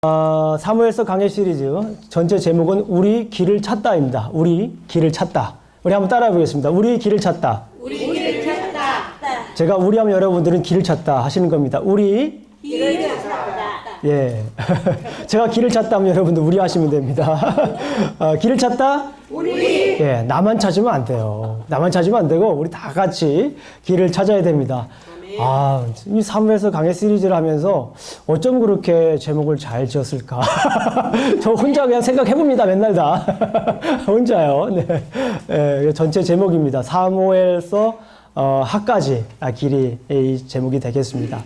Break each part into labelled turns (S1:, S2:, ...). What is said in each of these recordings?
S1: 사무엘서 강해 시리즈 전체 제목은 우리 길을 찾다입니다. 우리 길을 찾다. 우리 한번 따라해 보겠습니다. 우리 길을 찾다.
S2: 우리 길을 찾다.
S1: 제가 우리 하면 여러분들은 길을 찾다 하시는 겁니다. 우리
S2: 길을 찾다.
S1: 예. 제가 길을 찾다 하면 여러분들 우리 하시면 됩니다. 길을 찾다?
S2: 우리.
S1: 예, 나만 찾으면 안 돼요. 나만 찾으면 안 되고 우리 다 같이 길을 찾아야 됩니다. 이 사무엘서 강해 시리즈를 하면서 어쩜 그렇게 제목을 잘 지었을까? 저 혼자 그냥 생각해봅니다. 맨날 다. 혼자요. 네. 네, 전체 제목입니다. 사무엘서 하까지 길이 이 제목이 되겠습니다.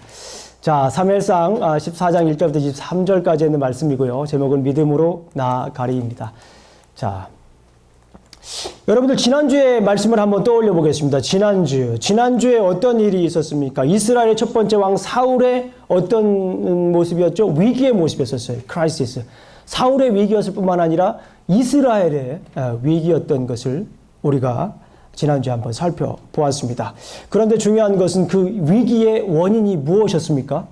S1: 자, 사무엘상 14장 1절부터 23절까지 있는 말씀이고요. 제목은 믿음으로 나아가리입니다. 자, 여러분들 지난주에 말씀을 한번 떠올려 보겠습니다. 지난주에 어떤 일이 있었습니까? 이스라엘의 첫 번째 왕 사울의 어떤 모습이었죠? 위기의 모습이었어요. 크라이시스. 사울의 위기였을 뿐만 아니라 이스라엘의 위기였던 것을 우리가 지난주에 한번 살펴보았습니다. 그런데 중요한 것은 그 위기의 원인이 무엇이었습니까?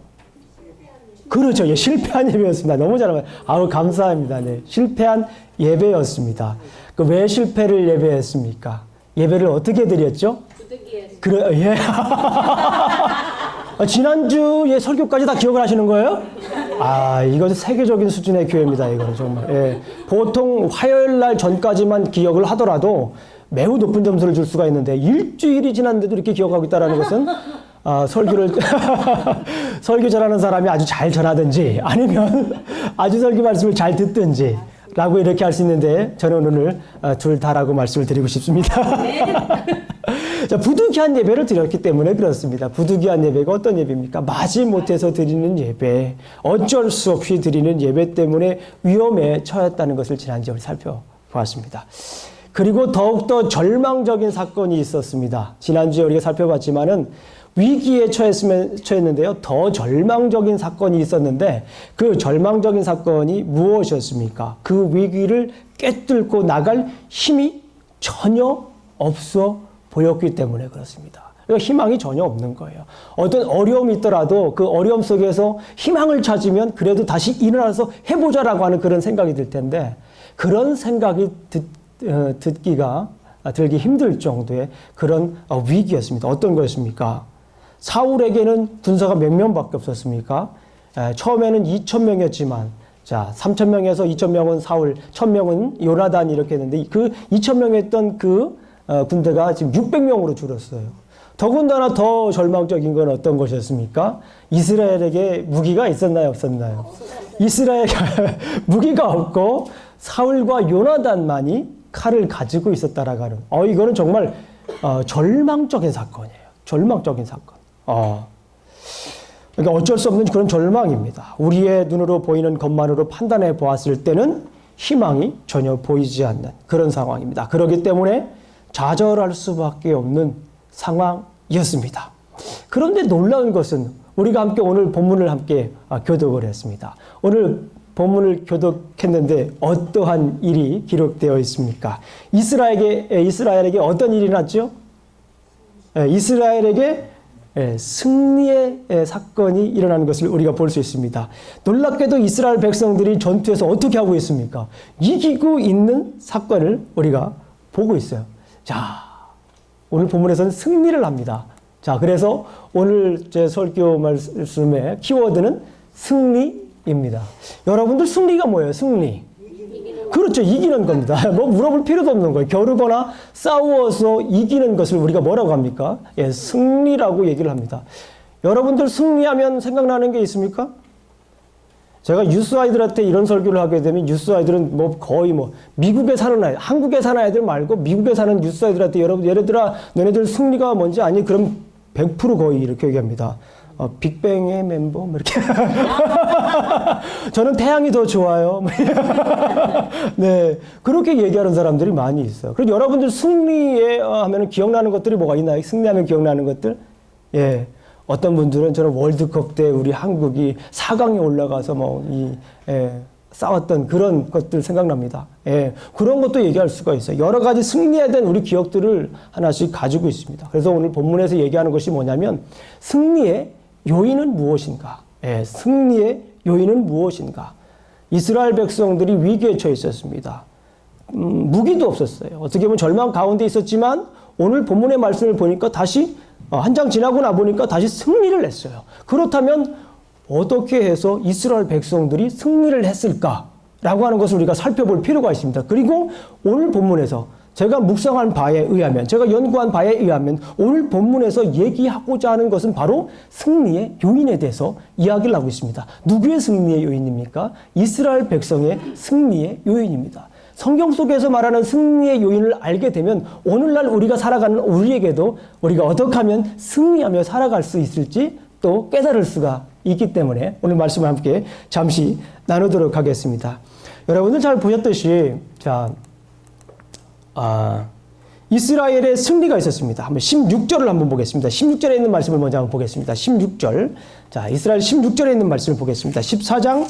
S1: 그렇죠. 예, 실패한 예배였습니다. 너무 잘하면 감사합니다. 네, 실패한 예배였습니다. 왜 실패를 예배했습니까? 예배를 어떻게 드렸죠? 예. 지난주에 설교까지 다 기억을 하시는 거예요? 이것은 세계적인 수준의 교회입니다. 이거는 정말. 예. 보통 화요일 날 전까지만 기억을 하더라도 매우 높은 점수를 줄 수가 있는데 일주일이 지났는데도 이렇게 기억하고 있다는 것은 설교 전하는 사람이 아주 잘 전하든지 아니면 아주 설교 말씀을 잘 듣든지 라고 이렇게 할 수 있는데 저는 오늘 둘 다라고 말씀을 드리고 싶습니다. 자, 부득이한 예배를 드렸기 때문에 그렇습니다. 부득이한 예배가 어떤 예배입니까? 마지못해서 드리는 예배, 어쩔 수 없이 드리는 예배 때문에 위험에 처했다는 것을 지난주에 살펴보았습니다. 그리고 더욱더 절망적인 사건이 있었습니다. 지난주에 우리가 살펴봤지만은 위기에 처했는데요. 더 절망적인 사건이 있었는데 그 절망적인 사건이 무엇이었습니까? 그 위기를 깨뚫고 나갈 힘이 전혀 없어 보였기 때문에 그렇습니다. 그러니까 희망이 전혀 없는 거예요. 어떤 어려움이 있더라도 그 어려움 속에서 희망을 찾으면 그래도 다시 일어나서 해보자라고 하는 그런 생각이 들 텐데 그런 생각이 들기 힘들 정도의 그런 위기였습니다. 어떤 거였습니까? 사울에게는 군사가 몇 명밖에 없었습니까? 처음에는 2,000명이었지만, 자, 3,000명에서 2,000명은 사울, 1,000명은 요나단 이렇게 했는데, 그 2,000명이었던 그 군대가 지금 600명으로 줄었어요. 더군다나 더 절망적인 건 어떤 것이었습니까? 이스라엘에게 무기가 있었나요, 없었나요? 이스라엘에게 무기가 없고, 사울과 요나단만이 칼을 가지고 있었다라고 하는, 이거는 정말 절망적인 사건이에요. 절망적인 사건. 그러니까 어쩔 수 없는 그런 절망입니다. 우리의 눈으로 보이는 것만으로 판단해 보았을 때는 희망이 전혀 보이지 않는 그런 상황입니다. 그렇기 때문에 좌절할 수밖에 없는 상황이었습니다. 그런데 놀라운 것은 우리가 함께 오늘 본문을 함께 교독을 했습니다. 오늘 본문을 교독했는데 어떠한 일이 기록되어 있습니까? 이스라엘에게 어떤 일이 났죠? 이스라엘에게 승리의 사건이 일어나는 것을 우리가 볼 수 있습니다. 놀랍게도 이스라엘 백성들이 전투에서 어떻게 하고 있습니까? 이기고 있는 사건을 우리가 보고 있어요. 자, 오늘 본문에서는 승리를 합니다. 자, 그래서 오늘 제 설교 말씀의 키워드는 승리입니다. 여러분들 승리가 뭐예요? 승리. 그렇죠. 이기는 겁니다. 뭐 물어볼 필요도 없는 거예요. 겨루거나 싸워서 이기는 것을 우리가 뭐라고 합니까? 예, 승리라고 얘기를 합니다. 여러분들 승리하면 생각나는 게 있습니까? 제가 유스 아이들한테 이런 설교를 하게 되면 유스 아이들은 거의 미국에 사는 아이, 한국에 사는 아이들 말고 미국에 사는 유스 아이들한테 여러분, 얘네들아, 너네들 승리가 뭔지 아니? 그럼 100% 거의 이렇게 얘기합니다. 빅뱅의 멤버 이렇게 저는 태양이 더 좋아요. 네, 그렇게 얘기하는 사람들이 많이 있어요. 그리고 여러분들 승리에 하면 기억나는 것들이 뭐가 있나요? 승리하면 기억나는 것들? 예, 어떤 분들은 저는 월드컵 때 우리 한국이 4강에 올라가서 싸웠던 그런 것들 생각납니다. 예, 그런 것도 얘기할 수가 있어요. 여러 가지 승리에 대한 우리 기억들을 하나씩 가지고 있습니다. 그래서 오늘 본문에서 얘기하는 것이 뭐냐면 승리의 요인은 무엇인가? 예, 승리의 요인은 무엇인가? 이스라엘 백성들이 위기에 처해 있었습니다. 무기도 없었어요. 어떻게 보면 절망 가운데 있었지만 오늘 본문의 말씀을 보니까 다시 한 장 지나고 나 보니까 다시 승리를 했어요. 그렇다면 어떻게 해서 이스라엘 백성들이 승리를 했을까라고 하는 것을 우리가 살펴볼 필요가 있습니다. 그리고 오늘 본문에서 제가 묵상한 바에 의하면, 제가 연구한 바에 의하면 오늘 본문에서 얘기하고자 하는 것은 바로 승리의 요인에 대해서 이야기를 하고 있습니다. 누구의 승리의 요인입니까? 이스라엘 백성의 승리의 요인입니다. 성경 속에서 말하는 승리의 요인을 알게 되면 오늘날 우리가 살아가는 우리에게도 우리가 어떻게 하면 승리하며 살아갈 수 있을지 또 깨달을 수가 있기 때문에 오늘 말씀을 함께 잠시 나누도록 하겠습니다. 여러분들 잘 보셨듯이 이스라엘의 승리가 있었습니다. 한번 16절을 한번 보겠습니다. 16절에 있는 말씀을 먼저 한번 보겠습니다. 16절. 자, 이스라엘 16절에 있는 말씀을 보겠습니다. 14장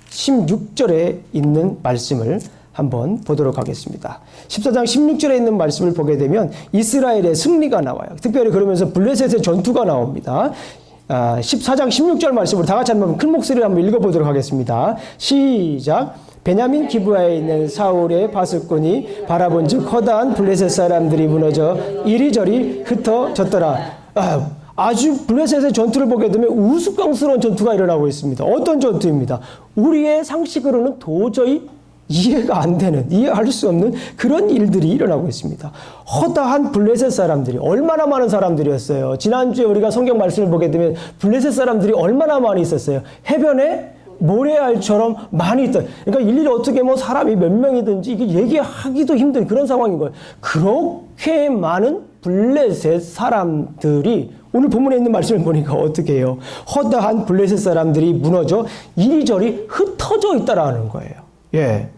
S1: 16절에 있는 말씀을 한번 보도록 하겠습니다. 14장 16절에 있는 말씀을 보게 되면 이스라엘의 승리가 나와요. 특별히 그러면서 블레셋의 전투가 나옵니다. 14장 16절 말씀을 다 같이 한번 큰 목소리로 한번 읽어보도록 하겠습니다. 시작. 베냐민 기브아에 있는 사울의 바스꾼이 바라본 즉 허다한 블레셋 사람들이 무너져 이리저리 흩어졌더라. 아주 블레셋의 전투를 보게 되면 우스꽝스러운 전투가 일어나고 있습니다. 어떤 전투입니다. 우리의 상식으로는 도저히 이해가 안 되는, 이해할 수 없는 그런 일들이 일어나고 있습니다. 허다한 블레셋 사람들이 얼마나 많은 사람들이었어요. 지난주에 우리가 성경 말씀을 보게 되면 블레셋 사람들이 얼마나 많이 있었어요. 해변에 모래알처럼 많이 있다. 그러니까 일일이 어떻게 뭐 사람이 몇 명이든지 이게 얘기하기도 힘든 그런 상황인 거예요. 그렇게 많은 블레셋 사람들이 오늘 본문에 있는 말씀을 보니까 어떻게 해요? 허다한 블레셋 사람들이 무너져 이리저리 흩어져 있다라는 거예요. 예.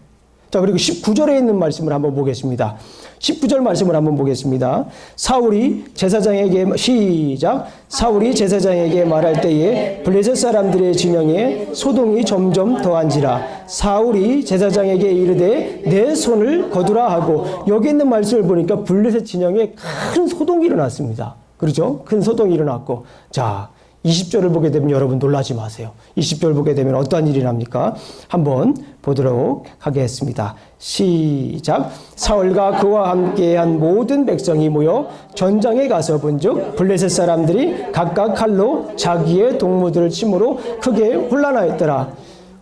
S1: 자, 그리고 19절에 있는 말씀을 한번 보겠습니다. 19절 말씀을 한번 보겠습니다. 사울이 제사장에게 시작. 사울이 제사장에게 말할 때에 블레셋 사람들의 진영에 소동이 점점 더한지라. 사울이 제사장에게 이르되 내 손을 거두라 하고, 여기 있는 말씀을 보니까 블레셋 진영에 큰 소동이 일어났습니다. 그렇죠? 큰 소동이 일어났고, 자, 20절을 보게 되면 여러분 놀라지 마세요. 20절 보게 되면 어떠한 일이 납니까? 한번 보도록 하겠습니다. 시작. 사울과 그와 함께한 모든 백성이 모여 전장에 가서 본즉 블레셋 사람들이 각각 칼로 자기의 동무들을 침으로 크게 혼란하였더라.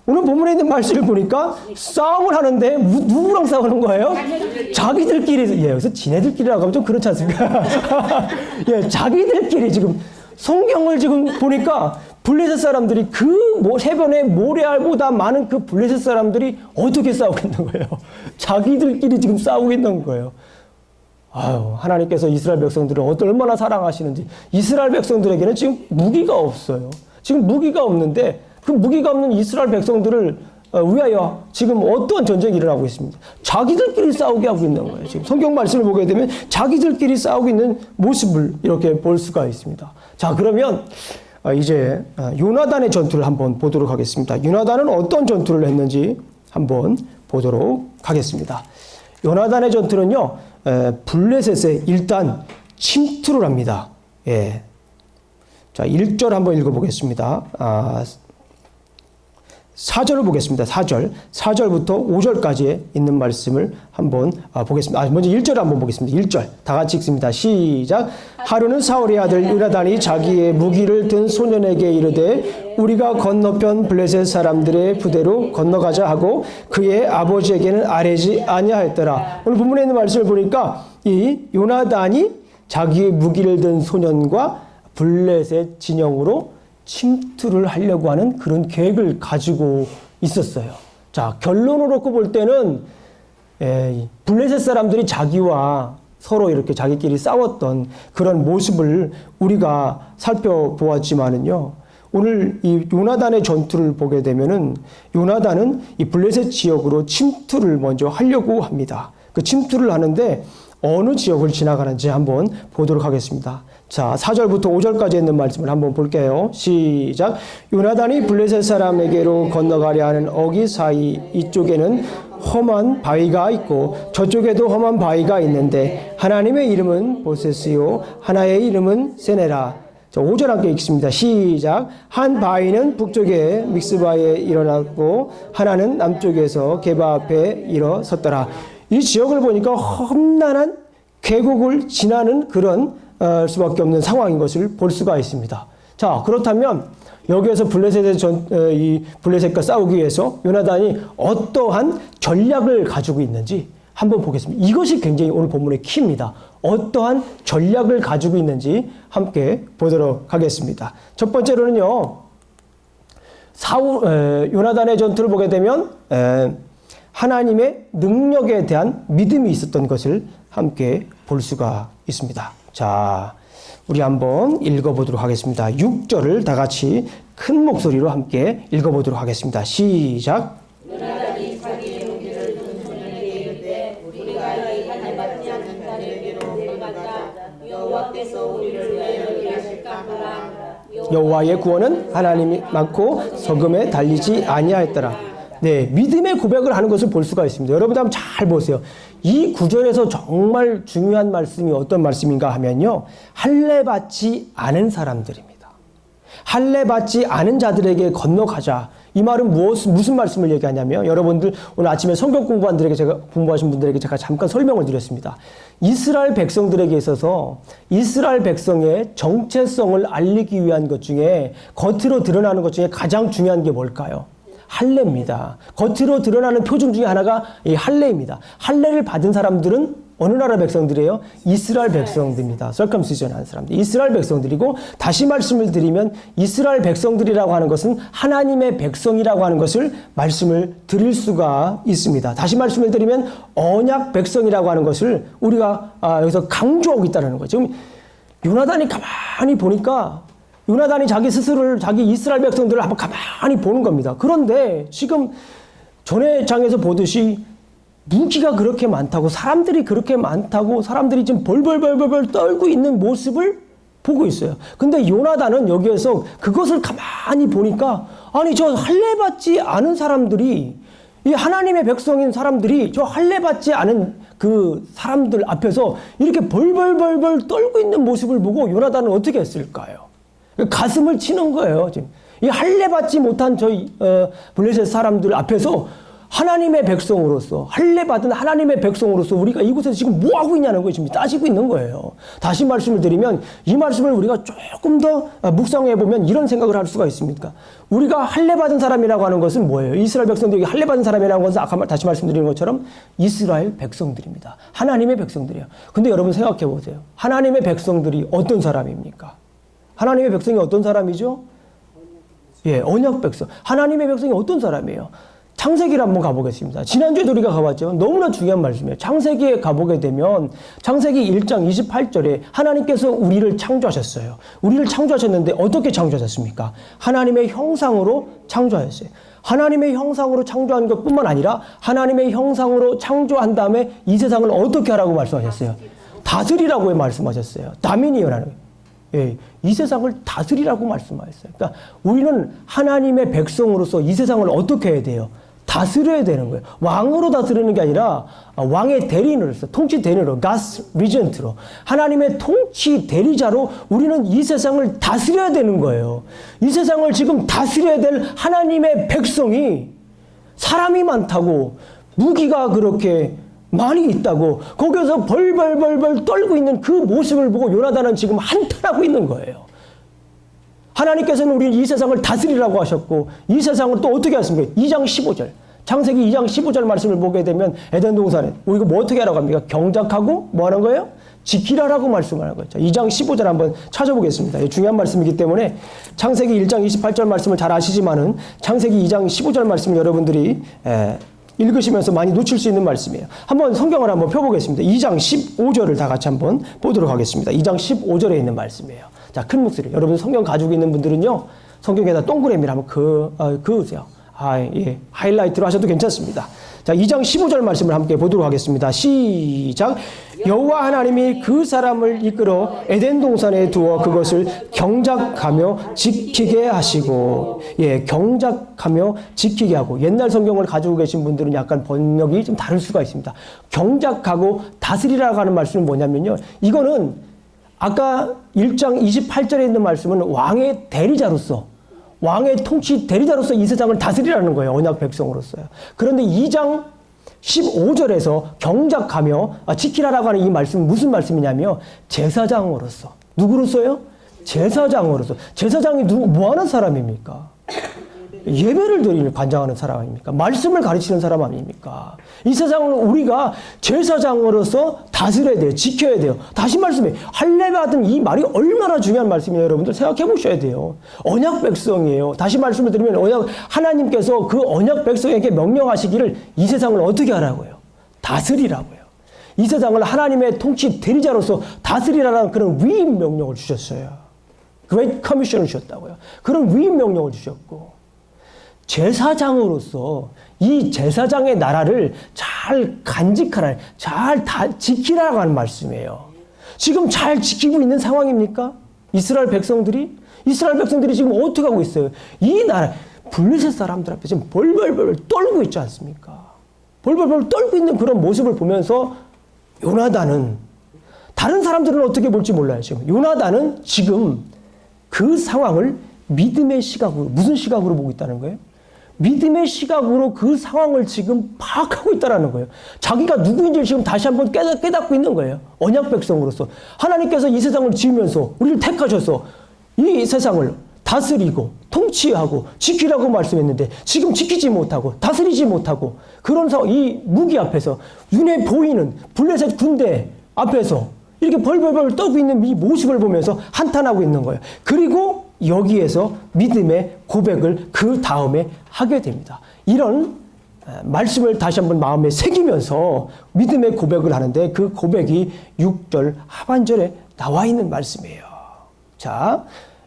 S1: 오늘 본문에 있는 말씀을 보니까 싸움을 하는데 누구랑 싸우는 거예요? 자기들끼리. 예, 여기서 지네들끼리라고 하면 좀 그렇지 않습니까? 예, 자기들끼리 지금 성경을 지금 보니까 블레셋 사람들이 해변에 모래알보다 많은 그 블레셋 사람들이 어떻게 싸우고 있는 거예요? 자기들끼리 지금 싸우고 있는 거예요. 하나님께서 이스라엘 백성들을 얼마나 사랑하시는지. 이스라엘 백성들에게는 지금 무기가 없어요. 지금 무기가 없는데 그 무기가 없는 이스라엘 백성들을 위하여 지금 어떤 전쟁이 일어나고 있습니다. 자기들끼리 싸우게 하고 있는 거예요. 지금 성경 말씀을 보게 되면 자기들끼리 싸우고 있는 모습을 이렇게 볼 수가 있습니다. 자, 그러면 이제 요나단의 전투를 한번 보도록 하겠습니다. 요나단은 어떤 전투를 했는지 한번 보도록 하겠습니다. 요나단의 전투는요, 블레셋에 일단 침투를 합니다. 예. 자, 1절 한번 읽어보겠습니다. 4절을 보겠습니다. 4절부터 5절까지 있는 말씀을 한번 보겠습니다. 먼저 1절을 한번 보겠습니다. 1절 다 같이 읽습니다. 시작. 하루는 사울의 아들 요나단이 자기의 무기를 든 소년에게 이르되 우리가 건너편 블레셋 사람들의 부대로 건너가자 하고 그의 아버지에게는 아뢰지 아니하였더라. 오늘 본문에 있는 말씀을 보니까 이 요나단이 자기의 무기를 든 소년과 블레셋 진영으로 침투를 하려고 하는 그런 계획을 가지고 있었어요. 자, 결론을 놓고 볼 때는 블레셋 사람들이 자기와 서로 이렇게 자기끼리 싸웠던 그런 모습을 우리가 살펴보았지만은요, 오늘 이 요나단의 전투를 보게 되면은 요나단은 이 블레셋 지역으로 침투를 먼저 하려고 합니다. 그 침투를 하는데 어느 지역을 지나가는지 한번 보도록 하겠습니다. 자, 4절부터 5절까지 있는 말씀을 한번 볼게요. 시작. 요나단이 블레셋 사람에게로 건너가려 하는 어기 사이 이쪽에는 험한 바위가 있고 저쪽에도 험한 바위가 있는데 하나님의 이름은 보셋이요 하나의 이름은 세네라. 자, 5절 함께 읽습니다. 시작. 한 바위는 북쪽에 믹스바에 일어났고 하나는 남쪽에서 게바 앞에 일어섰더라. 이 지역을 보니까 험난한 계곡을 지나는 그런 수밖에 없는 상황인 것을 볼 수가 있습니다. 자, 그렇다면 여기에서 블레셋과 싸우기 위해서 요나단이 어떠한 전략을 가지고 있는지 한번 보겠습니다. 이것이 굉장히 오늘 본문의 키입니다. 어떠한 전략을 가지고 있는지 함께 보도록 하겠습니다. 첫 번째로는요, 요나단의 전투를 보게 되면 하나님의 능력에 대한 믿음이 있었던 것을 함께 볼 수가 있습니다. 자, 우리 한번 읽어보도록 하겠습니다. 6절을 다 같이 큰 목소리로 함께 읽어보도록 하겠습니다. 시작.
S2: 요나단이 자기의 무기를 든 소년에게 이르되 우리가 이 하늘 받지 않는 자들에게로 내려가자. 여호와께서 우리를 위하여 일하실까 하라.
S1: 여호와의 구원은 하나님이 많고 석음에 달리지 아니하였더라. 네, 믿음의 고백을 하는 것을 볼 수가 있습니다. 여러분 한번 잘 보세요. 이 구절에서 정말 중요한 말씀이 어떤 말씀인가 하면요, 할례받지 않은 사람들입니다. 할례받지 않은 자들에게 건너가자. 이 말은 무슨 말씀을 얘기하냐면, 여러분들 오늘 아침에 성경 공부하신 분들에게 제가 잠깐 설명을 드렸습니다. 이스라엘 백성들에게 있어서 이스라엘 백성의 정체성을 알리기 위한 것 중에 겉으로 드러나는 것 중에 가장 중요한 게 뭘까요? 할례입니다. 겉으로 드러나는 표징 중에 하나가 이 할례입니다. 할례를 받은 사람들은 어느 나라 백성들이에요? 이스라엘 백성들입니다. circumcision 한 사람들. 이스라엘 백성들이고, 다시 말씀을 드리면 이스라엘 백성들이라고 하는 것은 하나님의 백성이라고 하는 것을 말씀을 드릴 수가 있습니다. 다시 말씀을 드리면 언약 백성이라고 하는 것을 우리가 여기서 강조하고 있다는 거죠. 지금 요나단이 가만히 보니까 요나단이 자기 스스로를, 자기 이스라엘 백성들을 한번 가만히 보는 겁니다. 그런데 지금 전에 장에서 보듯이 무기가 그렇게 많다고, 사람들이 그렇게 많다고, 사람들이 지금 벌벌벌벌 떨고 있는 모습을 보고 있어요. 근데 요나단은 여기에서 그것을 가만히 보니까, 아니, 저 할례받지 않은 사람들이, 이 하나님의 백성인 사람들이 저 할례받지 않은 그 사람들 앞에서 이렇게 벌벌벌벌 떨고 있는 모습을 보고 요나단은 어떻게 했을까요? 가슴을 치는 거예요. 지금 이 할례받지 못한 저희 블레셋 사람들 앞에서 하나님의 백성으로서, 할례받은 하나님의 백성으로서 우리가 이곳에서 지금 뭐 하고 있냐는 거예요. 지금 따지고 있는 거예요. 다시 말씀을 드리면, 이 말씀을 우리가 조금 더 묵상해 보면 이런 생각을 할 수가 있습니까? 우리가 할례받은 사람이라고 하는 것은 뭐예요? 이스라엘 백성들이 할례받은 사람이라는 것은 아까 다시 말씀드리는 것처럼 이스라엘 백성들입니다. 하나님의 백성들이에요. 근데 여러분 생각해 보세요. 하나님의 백성들이 어떤 사람입니까? 하나님의 백성이 어떤 사람이죠? 예, 언약 백성. 하나님의 백성이 어떤 사람이에요? 창세기를 한번 가보겠습니다. 지난주에도 우리가 가봤지만 너무나 중요한 말씀이에요. 창세기에 가보게 되면 창세기 1장 28절에 하나님께서 우리를 창조하셨어요. 우리를 창조하셨는데 어떻게 창조하셨습니까? 하나님의 형상으로 창조하셨어요. 하나님의 형상으로 창조한 것뿐만 아니라 하나님의 형상으로 창조한 다음에 이 세상을 어떻게 하라고 말씀하셨어요? 다스리라고 말씀하셨어요. 다민이라는 거예요. 예, 이 세상을 다스리라고 말씀하셨어요. 그러니까 우리는 하나님의 백성으로서 이 세상을 어떻게 해야 돼요? 다스려야 되는 거예요. 왕으로 다스리는 게 아니라 왕의 대리인으로서, 통치 대리인으로, God's regent로, 하나님의 통치 대리자로 우리는 이 세상을 다스려야 되는 거예요. 이 세상을 지금 다스려야 될 하나님의 백성이 사람이 많다고, 무기가 그렇게 많이 있다고, 거기서 벌벌벌벌 떨고 있는 그 모습을 보고 요나단은 지금 한탄하고 있는 거예요. 하나님께서는 우리 이 세상을 다스리라고 하셨고, 이 세상을 또 어떻게 하십니까? 2장 15절. 창세기 2장 15절 말씀을 보게 되면 에덴 동산에 우리가 뭐 어떻게 하라고 합니까? 경작하고 뭐 하는 거예요? 지키라라고 말씀하는 거죠. 2장 15절 한번 찾아보겠습니다. 중요한 말씀이기 때문에 창세기 1장 28절 말씀을 잘 아시지만은 창세기 2장 15절 말씀을 여러분들이 읽으시면서 많이 놓칠 수 있는 말씀이에요. 한번 성경을 한번 펴보겠습니다. 2장 15절을 다 같이 한번 보도록 하겠습니다. 2장 15절에 있는 말씀이에요. 자, 큰 목소리. 여러분 성경 가지고 있는 분들은요, 성경에다 동그라미를 한번 그으세요. 예. 하이라이트로 하셔도 괜찮습니다. 자, 2장 15절 말씀을 함께 보도록 하겠습니다. 시작. 여호와 하나님이 그 사람을 이끌어 에덴 동산에 두어 그것을 경작하며 지키게 하시고, 예, 경작하며 지키게 하고. 옛날 성경을 가지고 계신 분들은 약간 번역이 좀 다를 수가 있습니다. 경작하고 다스리라고 하는 말씀은 뭐냐면요, 이거는 아까 1장 28절에 있는 말씀은 왕의 대리자로서, 왕의 통치 대리자로서 이 세상을 다스리라는 거예요. 언약 백성으로서요. 그런데 2장 15절에서 경작하며 지키라라고 하는 이 말씀은 무슨 말씀이냐면 제사장으로서. 누구로서요? 제사장으로서. 제사장이 뭐 하는 사람입니까? 예배를 드리는 관장하는 사람 아닙니까? 말씀을 가르치는 사람 아닙니까? 이 세상을 우리가 제사장으로서 다스려야 돼요. 지켜야 돼요. 다시 말씀해. 할례 받은 이 말이 얼마나 중요한 말씀이에요. 여러분들 생각해 보셔야 돼요. 언약 백성이에요. 다시 말씀을 드리면 하나님께서 그 언약 백성에게 명령하시기를 이 세상을 어떻게 하라고요? 다스리라고요. 이 세상을 하나님의 통치 대리자로서 다스리라는 그런 위임 명령을 주셨어요. 그레이트 커미션을 주셨다고요. 그런 위임 명령을 주셨고, 제사장으로서 이 제사장의 나라를 잘 간직하라, 잘 지키라고 하는 말씀이에요. 지금 잘 지키고 있는 상황입니까? 이스라엘 백성들이 지금 어떻게 하고 있어요? 이 나라, 블레셋 사람들 앞에 지금 벌벌벌 떨고 있지 않습니까? 벌벌벌 떨고 있는 그런 모습을 보면서 요나단은, 다른 사람들은 어떻게 볼지 몰라요. 지금 요나단은 지금 그 상황을 믿음의 시각으로, 무슨 시각으로 보고 있다는 거예요? 믿음의 시각으로 그 상황을 지금 파악하고 있다는 거예요. 자기가 누구인지를 지금 다시 한번 깨닫고 있는 거예요. 언약 백성으로서. 하나님께서 이 세상을 지으면서 우리를 택하셔서 이 세상을 다스리고 통치하고 지키라고 말씀했는데 지금 지키지 못하고 다스리지 못하고 그런 상황, 이 무기 앞에서 눈에 보이는 블레셋 군대 앞에서 이렇게 벌벌벌 떠고 있는 이 모습을 보면서 한탄하고 있는 거예요. 그리고 여기에서 믿음의 고백을 그 다음에 하게 됩니다. 이런 말씀을 다시 한번 마음에 새기면서 믿음의 고백을 하는데 그 고백이 6절 하반절에 나와 있는 말씀이에요. 자,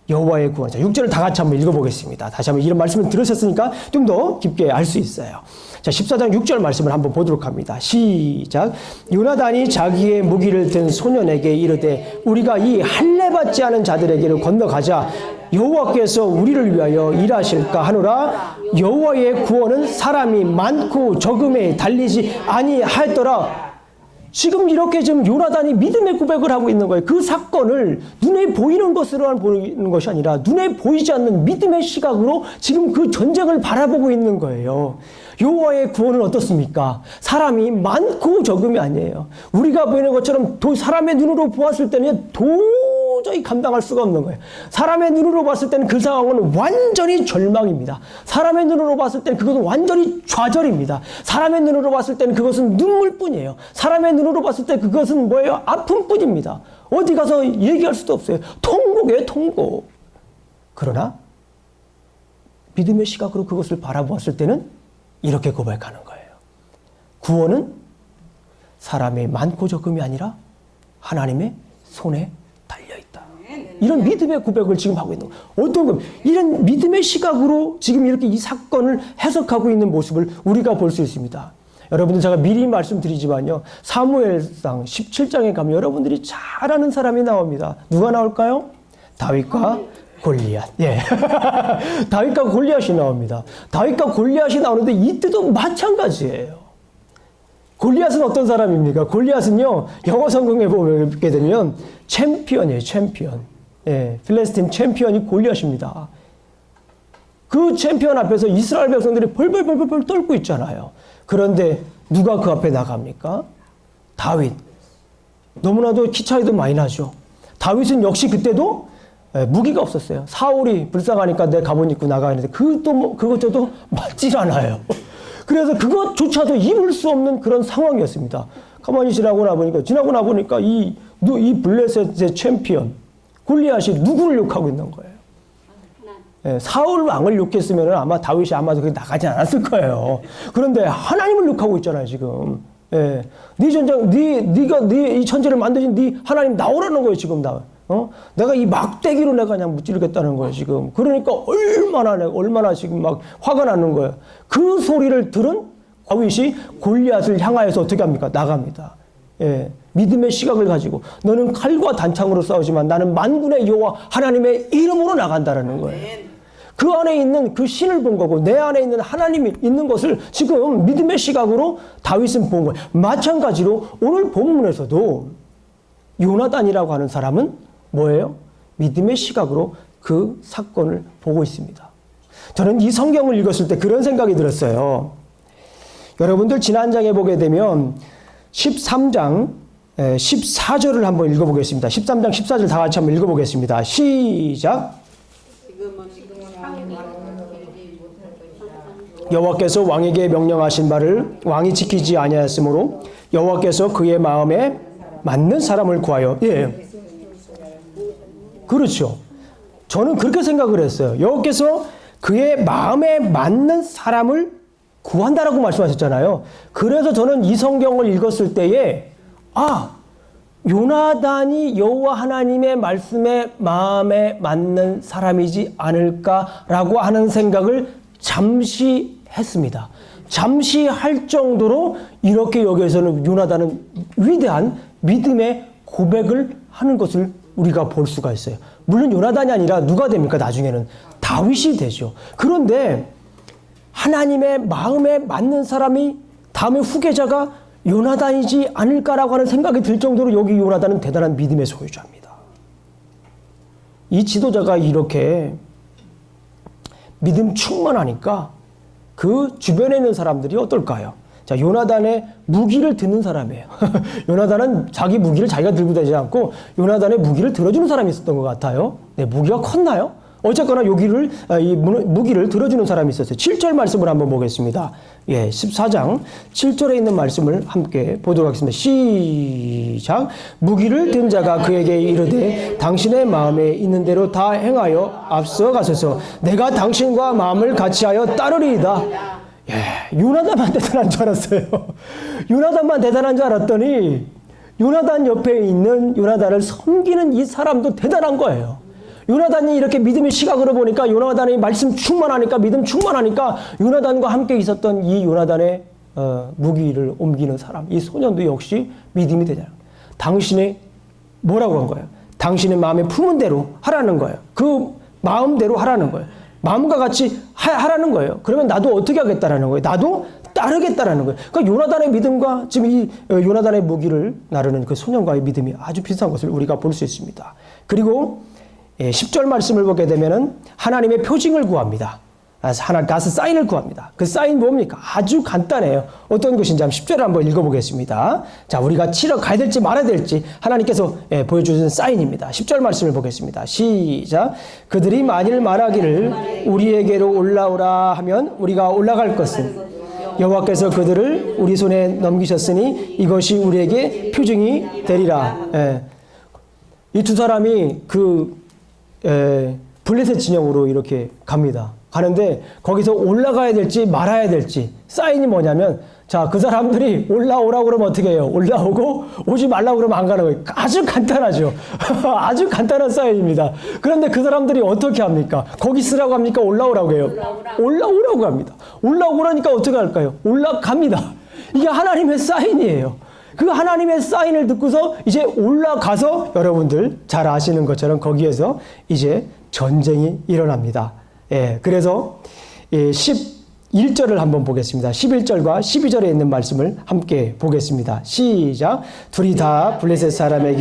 S1: 여호와의 구원. 자, 6절을 다 같이 한번 읽어보겠습니다. 다시 한번 이런 말씀을 들으셨으니까 좀 더 깊게 알 수 있어요. 자, 14장 6절 말씀을 한번 보도록 합니다. 시작. 요나단이 자기의 무기를 든 소년에게 이르되 우리가 이 할례 받지 않은 자들에게로 건너가자. 여호와께서 우리를 위하여 일하실까 하노라. 여호와의 구원은 사람이 많고 적음에 달리지 아니하였더라. 지금 이렇게 지금 요나단이 믿음의 고백을 하고 있는 거예요. 그 사건을 눈에 보이는 것으로만 보이는 것이 아니라 눈에 보이지 않는 믿음의 시각으로 지금 그 전쟁을 바라보고 있는 거예요. 여호와의 구원은 어떻습니까? 사람이 많고 적음이 아니에요. 우리가 보이는 것처럼 사람의 눈으로 보았을 때는 도저히 감당할 수가 없는 거예요. 사람의 눈으로 봤을 때는 그 상황은 완전히 절망입니다. 사람의 눈으로 봤을 때는 그것은 완전히 좌절입니다. 사람의 눈으로 봤을 때는 그것은 눈물뿐이에요. 사람의 눈으로 봤을 때 그것은 뭐예요? 아픔뿐입니다. 어디 가서 얘기할 수도 없어요. 통곡이에요, 통곡. 그러나 믿음의 시각으로 그것을 바라보았을 때는 이렇게 고백하는 거예요. 구원은 사람의 많고 적음이 아니라 하나님의 손에 달려있다. 이런 믿음의 고백을 지금 하고 있는 거예요. 어떤 것? 이런 믿음의 시각으로 지금 이렇게 이 사건을 해석하고 있는 모습을 우리가 볼 수 있습니다. 여러분들 제가 미리 말씀드리지만요. 사무엘상 17장에 가면 여러분들이 잘 아는 사람이 나옵니다. 누가 나올까요? 다윗과 골리앗. 예. 다윗과 골리앗이 나옵니다. 다윗과 골리앗이 나오는데 이때도 마찬가지예요. 골리앗은 어떤 사람입니까? 골리앗은요, 영어 성경에 보게 되면 챔피언이에요, 챔피언. 예. 필리스틴 챔피언이 골리앗입니다. 그 챔피언 앞에서 이스라엘 백성들이 벌벌벌벌 떨고 있잖아요. 그런데 누가 그 앞에 나갑니까? 다윗. 너무나도 키 차이도 많이 나죠. 다윗은 역시 그때도 무기가 없었어요. 사울이 불쌍하니까 내 갑옷 입고 나가는데 그것조차도 맞질 않아요. 그래서 그것조차도 입을 수 없는 그런 상황이었습니다. 가만히 지나고 나보니까 이 블레셋의 챔피언 골리앗이 누구를 욕하고 있는 거예요? 사울 왕을 욕했으면 아마 다윗이 아마도 그렇게 나가지 않았을 거예요. 그런데 하나님을 욕하고 있잖아요, 지금. 네 전장, 네가 이 천지를 만드신 네 하나님 나오라는 거예요, 지금 내가 이 막대기로 내가 그냥 무찌르겠다는 거예요, 지금. 그러니까 얼마나 지금 막 화가 나는 거예요. 그 소리를 들은 다윗이 골리앗을 향하여서 어떻게 합니까? 나갑니다. 예. 믿음의 시각을 가지고 너는 칼과 단창으로 싸우지만 나는 만군의 여호와 하나님의 이름으로 나간다라는 거예요. 그 안에 있는 그 신을 본 거고 내 안에 있는 하나님이 있는 것을 지금 믿음의 시각으로 다윗은 본 거예요. 마찬가지로 오늘 본문에서도 요나단이라고 하는 사람은 뭐예요? 믿음의 시각으로 그 사건을 보고 있습니다. 저는 이 성경을 읽었을 때 그런 생각이 들었어요. 여러분들 지난 장에 보게 되면 13장 14절을 한번 읽어보겠습니다. 13장 14절 다 같이 한번 읽어보겠습니다. 시작. 여호와께서 왕에게 명령하신 바를 왕이 지키지 아니하였으므로 여호와께서 그의 마음에 맞는 사람을 구하여 그렇죠. 저는 그렇게 생각을 했어요. 여호와께서 그의 마음에 맞는 사람을 구한다라고 말씀하셨잖아요. 그래서 저는 이 성경을 읽었을 때에 요나단이 여호와 하나님의 말씀에 마음에 맞는 사람이지 않을까라고 하는 생각을 잠시 했습니다. 잠시 할 정도로 이렇게 여기에서는 요나단은 위대한 믿음의 고백을 하는 것을 우리가 볼 수가 있어요. 물론 요나단이 아니라 누가 됩니까? 나중에는 다윗이 되죠. 그런데 하나님의 마음에 맞는 사람이 다음에 후계자가 요나단이지 않을까라고 하는 생각이 들 정도로 여기 요나단은 대단한 믿음의 소유자입니다. 이 지도자가 이렇게 믿음 충만하니까 그 주변에 있는 사람들이 어떨까요? 자, 요나단의 무기를 드는 사람이에요. 요나단은 자기 무기를 자기가 들고 다니지 않고 요나단의 무기를 들어주는 사람이 있었던 것 같아요. 네, 무기가 컸나요? 어쨌거나 이 무기를 들어주는 사람이 있었어요. 7절 말씀을 한번 보겠습니다. 14장 7절에 있는 말씀을 함께 보도록 하겠습니다. 시작. 무기를 든 자가 그에게 이르되 당신의 마음에 있는 대로 다 행하여 앞서 가소서. 내가 당신과 마음을 같이하여 따르리이다. 요나단만 대단한 줄 알았어요. 요나단만 대단한 줄 알았더니 요나단 옆에 있는 요나단을 섬기는 이 사람도 대단한 거예요. 요나단이 이렇게 믿음의 시각으로 보니까 요나단이 말씀 충만하니까 믿음 충만하니까 요나단과 함께 있었던 이 요나단의 무기를 옮기는 사람, 이 소년도 역시 믿음이 되잖아요. 당신의 뭐라고 한 거예요? 당신의 마음에 품은 대로 하라는 거예요. 그 마음대로 하라는 거예요. 마음과 같이 하라는 거예요. 그러면 나도 어떻게 하겠다라는 거예요? 나도 따르겠다라는 거예요. 그러니까 요나단의 믿음과 지금 이 요나단의 무기를 나르는 그 소년과의 믿음이 아주 비슷한 것을 우리가 볼 수 있습니다. 그리고 10절 말씀을 보게 되면은 하나님의 표징을 구합니다. 가서 사인을 구합니다. 그 사인 뭡니까? 아주 간단해요. 어떤 것인지 한번 10절을 한번 읽어보겠습니다. 자, 우리가 치러 가야 될지 말아야 될지 하나님께서 보여주신 사인입니다. 10절 말씀을 보겠습니다. 시작. 그들이 만일 말하기를 우리에게로 올라오라 하면 우리가 올라갈 것은 여호와께서 그들을 우리 손에 넘기셨으니 이것이 우리에게 표징이 되리라. 이 두 사람이 블레셋 진영으로 이렇게 갑니다. 가는데 거기서 올라가야 될지 말아야 될지 사인이 뭐냐면 자, 그 사람들이 올라오라고 그러면 어떻게 해요? 올라오고 오지 말라고 그러면 안 가는 거예요. 아주 간단하죠. 아주 간단한 사인입니다. 그런데 그 사람들이 어떻게 합니까? 거기 쓰라고 합니까? 올라오라고 해요? 올라오라고 합니다. 올라오라니까 어떻게 할까요? 올라갑니다. 이게 하나님의 사인이에요. 그 하나님의 사인을 듣고서 이제 올라가서 여러분들 잘 아시는 것처럼 거기에서 이제 전쟁이 일어납니다. 그래서 11절을 한번 보겠습니다. 11절과 12절에 있는 말씀을 함께 보겠습니다. 시작. 둘이 다 블레셋 사람이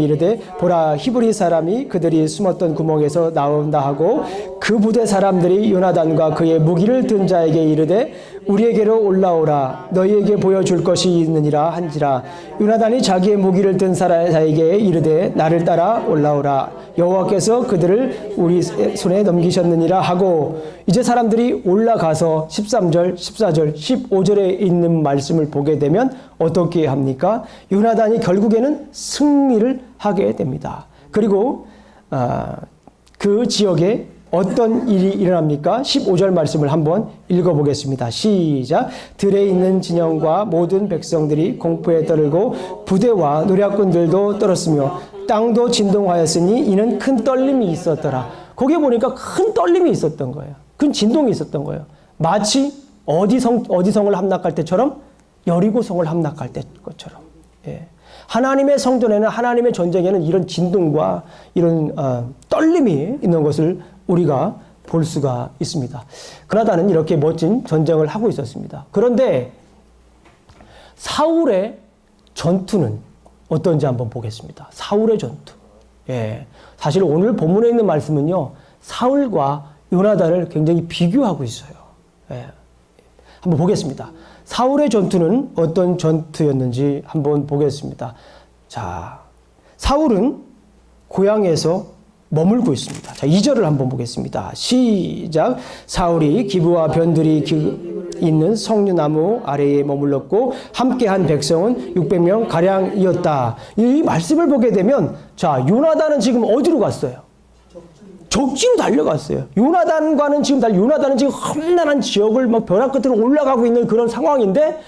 S1: 이르되 보라 히브리 사람이 그들이 숨었던 구멍에서 나온다 하고 그 부대 사람들이 요나단과 그의 무기를 든 자에게 이르되 우리에게로 올라오라 너희에게 보여줄 것이 있느니라 한지라. 요나단이 자기의 무기를 든 자에게 이르되 나를 따라 올라오라 여호와께서 그들을 우리 손에 넘기셨느니라 하고 이제 사람들이 올라가서 13절, 14절, 15절에 있는 말씀을 보게 되면 어떻게 합니까? 요나단이 결국에는 승리를 하게 됩니다. 그리고 그 지역에 어떤 일이 일어납니까? 15절 말씀을 한번 읽어보겠습니다. 시작. 들에 있는 진영과 모든 백성들이 공포에 떨고 부대와 노략군들도 떨었으며 땅도 진동하였으니 이는 큰 떨림이 있었더라. 거기에 보니까 큰 떨림이 있었던 거예요. 큰 진동이 있었던 거예요. 마치 어디 성을 함락할 때처럼 여리고성을 함락할 때 것처럼. 하나님의 성전에는 하나님의 전쟁에는 이런 진동과 이런 떨림이 있는 것을 우리가 볼 수가 있습니다. 그나다는 이렇게 멋진 전쟁을 하고 있었습니다. 그런데 사울의 전투는 어떤지 한번 보겠습니다. 사울의 전투. 예. 사실 오늘 본문에 있는 말씀은요, 사울과 요나단을 굉장히 비교하고 있어요. 예. 한번 보겠습니다. 사울의 전투는 어떤 전투였는지 한번 보겠습니다. 자, 사울은 고향에서 머물고 있습니다. 자, 2절을 한번 보겠습니다. 시작. 사울이 기브와 변들이 있는 석류나무 아래에 머물렀고 함께한 백성은 600명 가량이었다. 이 말씀을 보게 되면 자, 요나단은 지금 어디로 갔어요? 적지로 달려갔어요. 요나단은 지금 험난한 지역을 막 벼랑 끝으로 올라가고 있는 그런 상황인데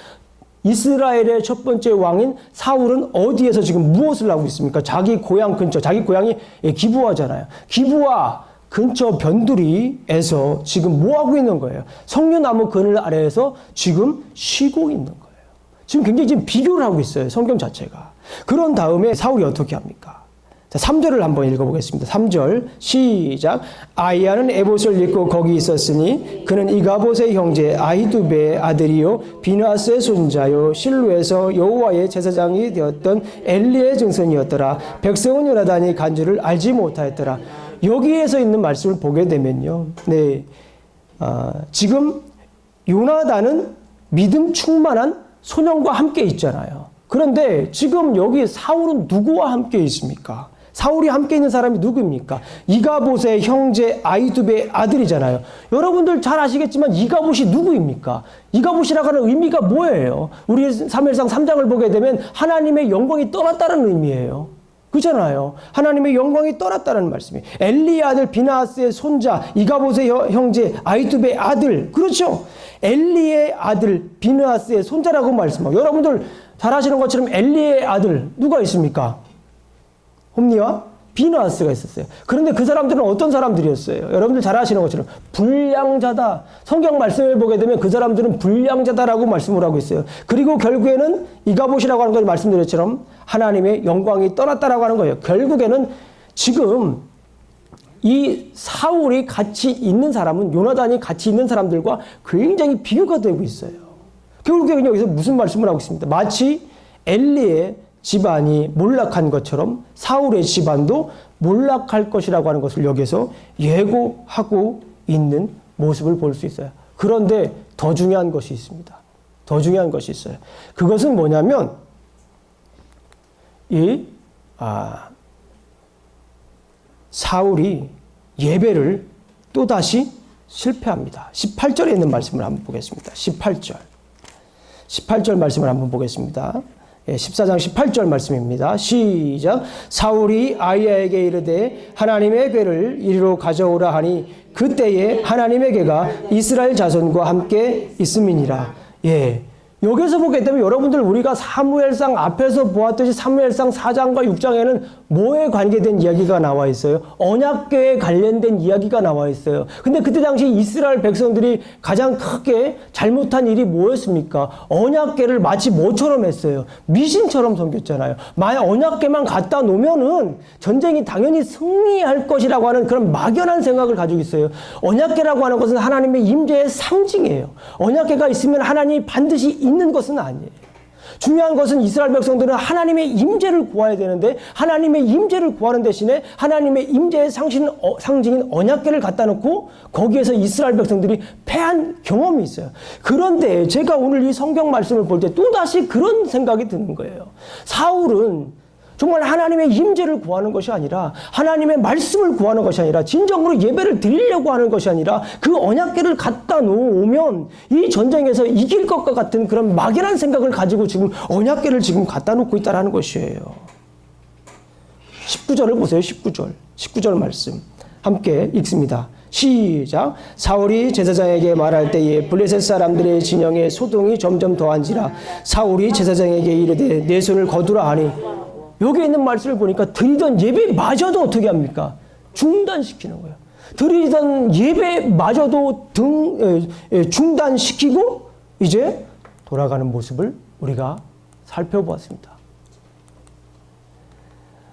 S1: 이스라엘의 첫 번째 왕인 사울은 어디에서 지금 무엇을 하고 있습니까? 자기 고향 근처, 자기 고향이 기브아잖아요. 기브아 근처 변두리에서 지금 뭐 하고 있는 거예요? 석류나무 그늘 아래에서 지금 쉬고 있는 거예요. 지금 굉장히 지금 비교를 하고 있어요. 성경 자체가. 그런 다음에 사울이 어떻게 합니까? 자, 3절을 한번 읽어보겠습니다. 3절 시작. 아이야는 에봇을 입고 거기 있었으니 그는 이가봇의 형제 아히두베의 아들이요 비느하스의 손자요 실로에서 여호와의 제사장이 되었던 엘리의 증손이었더라. 백성은 요나단이 간 줄을 알지 못하였더라. 여기에서 있는 말씀을 보게 되면요, 네, 지금 요나단은 믿음 충만한 소년과 함께 있잖아요. 그런데 지금 여기 사울은 누구와 함께 있습니까? 사울이 함께 있는 사람이 누구입니까? 이가봇의 형제 아히두베의 아들이잖아요. 여러분들 잘 아시겠지만 이가봇이 누구입니까? 이가봇이라고 하는 의미가 뭐예요? 우리 사무엘상 3장을 보게 되면 하나님의 영광이 떠났다는 의미예요. 그잖아요. 하나님의 영광이 떠났다는 말씀이에요. 엘리의 아들 비느하스의 손자, 이가봇의 형제 아히두베의 아들. 그렇죠? 엘리의 아들 비느하스의 손자라고 말씀하고, 여러분들 잘 아시는 것처럼 엘리의 아들 누가 있습니까? 홈니와 비느하스가 있었어요. 그런데 그 사람들은 어떤 사람들이었어요? 여러분들 잘 아시는 것처럼 불량자다. 성경 말씀을 보게 되면 그 사람들은 불량자다라고 말씀을 하고 있어요. 그리고 결국에는 이가봇이라고 하는 걸 말씀드렸처럼 하나님의 영광이 떠났다라고 하는 거예요. 결국에는 지금 이 사울이 같이 있는 사람은 요나단이 같이 있는 사람들과 굉장히 비교가 되고 있어요. 결국에 여기서 무슨 말씀을 하고 있습니다. 마치 엘리의 집안이 몰락한 것처럼 사울의 집안도 몰락할 것이라고 하는 것을 여기서 예고하고 있는 모습을 볼 수 있어요. 그런데 더 중요한 것이 있습니다. 더 중요한 것이 있어요. 그것은 뭐냐면 사울이 예배를 또다시 실패합니다. 18절에 있는 말씀을 한번 보겠습니다. 18절 말씀을 한번 보겠습니다. 14장 18절 말씀입니다. 시작. 사울이 아이야에게 이르되 하나님의 궤를 이리로 가져오라 하니 그때에 하나님의 궤가 이스라엘 자손과 함께 있음이니라. 예. 여기서 보게 되면 여러분들 우리가 사무엘상 앞에서 보았듯이 사무엘상 4장과 6장에는 뭐에 관계된 이야기가 나와 있어요? 언약궤에 관련된 이야기가 나와 있어요. 근데 그때 당시 이스라엘 백성들이 가장 크게 잘못한 일이 뭐였습니까? 언약궤를 마치 뭐처럼 했어요? 미신처럼 섬겼잖아요. 만약 언약궤만 갖다 놓으면은 전쟁이 당연히 승리할 것이라고 하는 그런 막연한 생각을 가지고 있어요. 언약궤라고 하는 것은 하나님의 임재의 상징이에요. 언약궤가 있으면 하나님이 반드시 있는 것은 아니에요. 중요한 것은 이스라엘 백성들은 하나님의 임재를 구해야 되는데 하나님의 임재를 구하는 대신에 하나님의 임재의 상징인 언약궤를 갖다 놓고 거기에서 이스라엘 백성들이 패한 경험이 있어요. 그런데 제가 오늘 이 성경 말씀을 볼 때 또다시 그런 생각이 드는 거예요. 사울은 정말 하나님의 임재를 구하는 것이 아니라 하나님의 말씀을 구하는 것이 아니라 진정으로 예배를 드리려고 하는 것이 아니라 그 언약궤를 갖다 놓으면 이 전쟁에서 이길 것과 같은 그런 막연한 생각을 가지고 지금 언약궤를 지금 갖다 놓고 있다는 것이에요. 19절을 보세요. 19절 말씀 함께 읽습니다. 시작. 사울이 제사장에게 말할 때에 블레셋 사람들의 진영에 소동이 점점 더한지라 사울이 제사장에게 이르되 내 손을 거두라 하니, 여기 있는 말씀을 보니까 드리던 예배마저도 어떻게 합니까? 중단시키는 거예요. 드리던 예배마저도 중단시키고 이제 돌아가는 모습을 우리가 살펴보았습니다.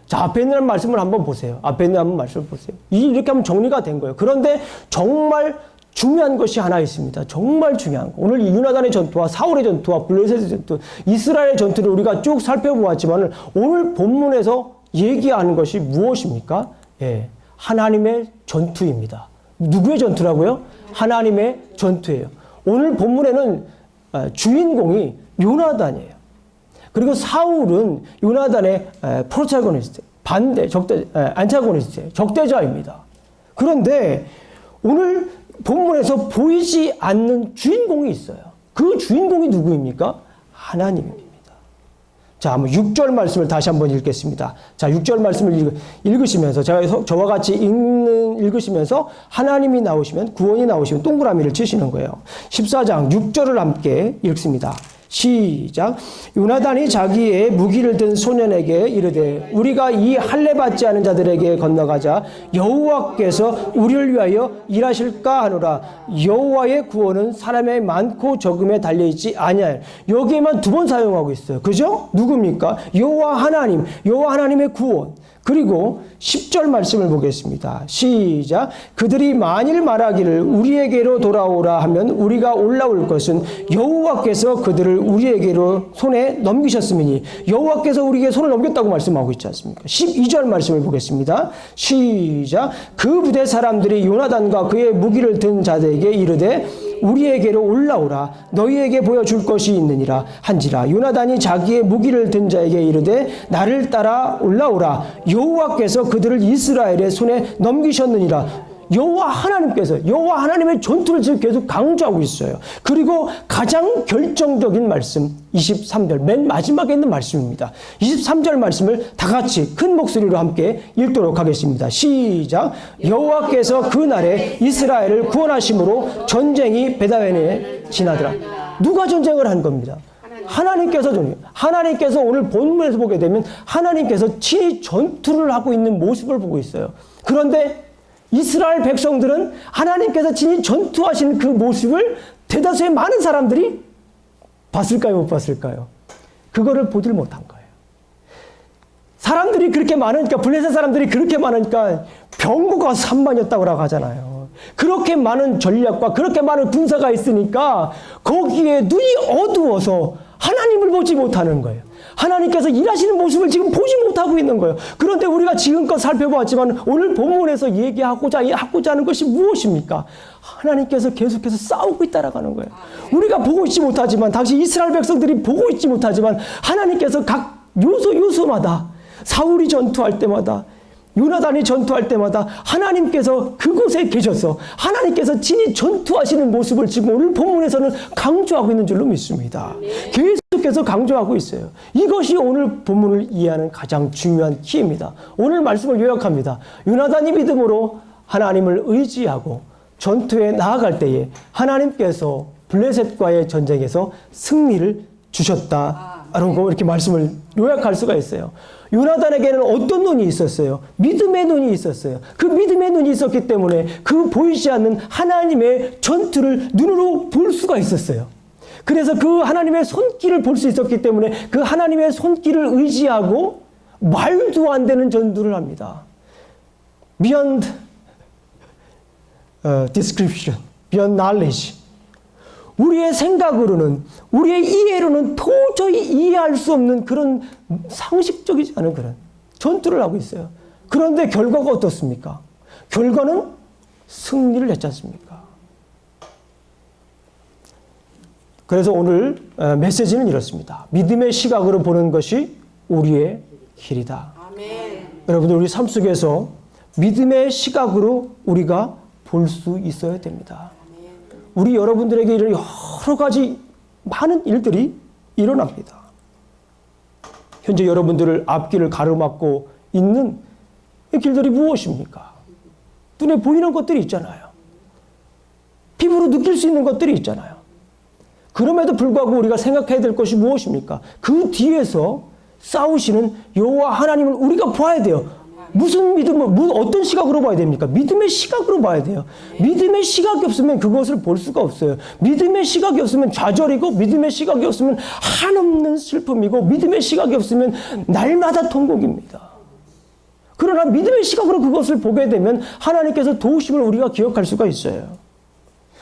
S1: 자, 앞에 있는 말씀을 한번 보세요. 앞에 있는 말씀을 보세요. 이렇게 하면 정리가 된 거예요. 그런데 정말 중요한 것이 하나 있습니다. 정말 중요한 거. 오늘 이 요나단의 전투와 사울의 전투와 블레셋의 전투, 이스라엘의 전투를 우리가 쭉 살펴보았지만 오늘 본문에서 얘기하는 것이 무엇입니까? 예, 하나님의 전투입니다. 누구의 전투라고요? 하나님의 전투예요. 오늘 본문에는 주인공이 요나단이에요. 그리고 사울은 요나단의 프로타고니스트, 안타고니스트, 적대자입니다. 그런데 오늘 본문에서 보이지 않는 주인공이 있어요. 그 주인공이 누구입니까? 하나님입니다. 자, 한번 6절 말씀을 다시 한번 읽겠습니다. 자, 6절 말씀을 읽으시면서 제가 저와 같이 읽으시면서 하나님이 나오시면, 구원이 나오시면 동그라미를 치시는 거예요. 14장 6절을 함께 읽습니다. 시작. 요나단이 자기의 무기를 든 소년에게 이르되 우리가 이 할례 받지 않은 자들에게 건너가자 여호와께서 우리를 위하여 일하실까 하노라. 여호와의 구원은 사람의 많고 적음에 달려있지 아니하여. 여기에만 두 번 사용하고 있어요. 그죠? 누굽니까? 여호와 하나님, 여호와 하나님의 구원. 그리고 10절 말씀을 보겠습니다. 시작. 그들이 만일 말하기를 우리에게로 돌아오라 하면 우리가 올라올 것은 여호와께서 그들을 우리에게로 손에 넘기셨음이니. 여호와께서 우리에게 손을 넘겼다고 말씀하고 있지 않습니까? 12절 말씀을 보겠습니다. 시작. 그 부대 사람들이 요나단과 그의 무기를 든 자들에게 이르되 우리에게로 올라오라. 너희에게 보여줄 것이 있느니라 한지라. 요나단이 자기의 무기를 든 자에게 이르되 나를 따라 올라오라. 여호와께서 그들을 이스라엘의 손에 넘기셨느니라. 여호와 하나님께서, 여호와 하나님의 전투를 지금 계속 강조하고 있어요. 그리고 가장 결정적인 말씀 23절 맨 마지막에 있는 말씀입니다. 23절 말씀을 다 같이 큰 목소리로 함께 읽도록 하겠습니다. 시작. 여호와께서 그날에 이스라엘을 구원하심으로 전쟁이 베다웬에 지나더라. 누가 전쟁을 한 겁니다? 하나님께서 전쟁. 하나님께서 오늘 본문에서 보게 되면 하나님께서 친히 전투를 하고 있는 모습을 보고 있어요. 그런데 이스라엘 백성들은 하나님께서 친히 전투하시는 그 모습을 대다수의 많은 사람들이 봤을까요? 못 봤을까요? 그거를 보질 못한 거예요. 사람들이 그렇게 많으니까, 블레셋 사람들이 그렇게 많으니까 병거가 3만이었다고 하잖아요. 그렇게 많은 전략과 그렇게 많은 군사가 있으니까 거기에 눈이 어두워서 하나님을 보지 못하는 거예요. 하나님께서 일하시는 모습을 지금 보지 못하고 있는 거예요. 그런데 우리가 지금껏 살펴보았지만 오늘 본문에서 얘기하고자 하는 것이 무엇입니까? 하나님께서 계속해서 싸우고 있다라는 거예요. 우리가 보고 있지 못하지만, 당시 이스라엘 백성들이 보고 있지 못하지만 하나님께서 각 요소마다, 사울이 전투할 때마다, 요나단이 전투할 때마다 하나님께서 그곳에 계셔서 하나님께서 친히 전투하시는 모습을 지금 오늘 본문에서는 강조하고 있는 줄로 믿습니다. 계속해서 강조하고 있어요. 이것이 오늘 본문을 이해하는 가장 중요한 키입니다. 오늘 말씀을 요약합니다. 요나단이 믿음으로 하나님을 의지하고 전투에 나아갈 때에 하나님께서 블레셋과의 전쟁에서 승리를 주셨다라고 이렇게 말씀을 요약할 수가 있어요. 요나단에게는 어떤 눈이 있었어요? 믿음의 눈이 있었어요. 그 믿음의 눈이 있었기 때문에 그 보이지 않는 하나님의 전투를 눈으로 볼 수가 있었어요. 그래서 그 하나님의 손길을 볼 수 있었기 때문에 그 하나님의 손길을 의지하고 말도 안 되는 전투를 합니다. Beyond description, beyond knowledge. 우리의 생각으로는, 우리의 이해로는 도저히 이해할 수 없는 그런 상식적이지 않은 그런 전투를 하고 있어요. 그런데 결과가 어떻습니까? 결과는 승리를 했지 않습니까? 그래서 오늘 메시지는 이렇습니다. 믿음의 시각으로 보는 것이 우리의 길이다.
S2: 아멘.
S1: 여러분들, 우리 삶 속에서 믿음의 시각으로 우리가 볼 수 있어야 됩니다. 우리 여러분들에게 이런 여러 가지 많은 일들이 일어납니다. 현재 여러분들을 앞길을 가로막고 있는 이 길들이 무엇입니까? 눈에 보이는 것들이 있잖아요. 피부로 느낄 수 있는 것들이 있잖아요. 그럼에도 불구하고 우리가 생각해야 될 것이 무엇입니까? 그 뒤에서 싸우시는 여호와 하나님을 우리가 봐야 돼요. 무슨 믿음을, 어떤 시각으로 봐야 됩니까? 믿음의 시각으로 봐야 돼요. 믿음의 시각이 없으면 그것을 볼 수가 없어요. 믿음의 시각이 없으면 좌절이고, 믿음의 시각이 없으면 한없는 슬픔이고, 믿음의 시각이 없으면 날마다 통곡입니다. 그러나 믿음의 시각으로 그것을 보게 되면 하나님께서 도우심을 우리가 기억할 수가 있어요.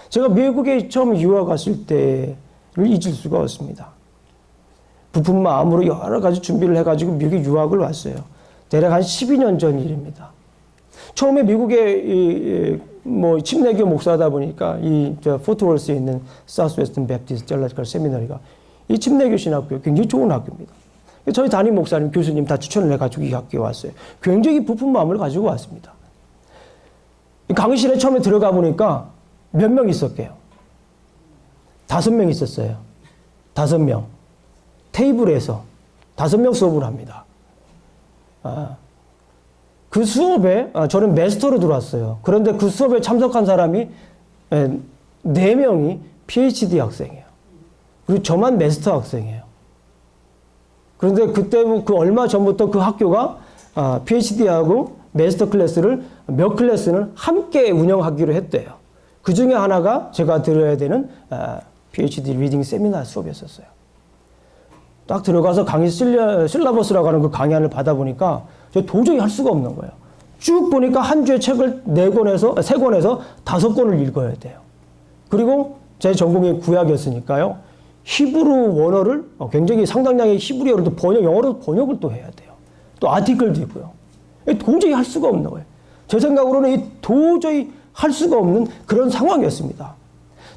S1: 제가 미국에 처음 유학 갔을 때를 잊을 수가 없습니다. 부푼 마음으로 여러 가지 준비를 해가지고 미국에 유학을 왔어요. 대략 한 12년 전 일입니다. 처음에 미국에 뭐 침례교 목사다 보니까 포트월스에 있는 사우스웨스턴 베프티스트 젤라지컬 세미너리가 이 침례교 신학교 굉장히 좋은 학교입니다. 저희 담임 목사님, 교수님 다 추천을 해가지고 이 학교에 왔어요. 굉장히 부푼 마음을 가지고 왔습니다. 강의실에 처음에 들어가 보니까 몇 명 있었게요? 5명 있었어요. 5명. 테이블에서 5명 수업을 합니다. 그 수업에 저는 메스터로 들어왔어요. 그런데 그 수업에 참석한 사람이 4명이 PhD 학생이에요. 그리고 저만 메스터 학생이에요. 그런데 그때 그 얼마 전부터 그 학교가 PhD하고 메스터 클래스를 몇 클래스는 함께 운영하기로 했대요. 그 중에 하나가 제가 들어야 되는 PhD 리딩 세미나 수업이었어요. 딱 들어가서 강의 실라버스라고 하는 그 강의안을 받아보니까 저 도저히 할 수가 없는 거예요. 쭉 보니까 한 주에 책을 3권에서 5권을 읽어야 돼요. 그리고 제 전공이 구약이었으니까요. 히브리 원어를 굉장히 상당량의 히브리어로 또 영어로 번역을 또 해야 돼요. 또 아티클도 있고요. 도저히 할 수가 없는 거예요. 제 생각으로는 도저히 할 수가 없는 그런 상황이었습니다.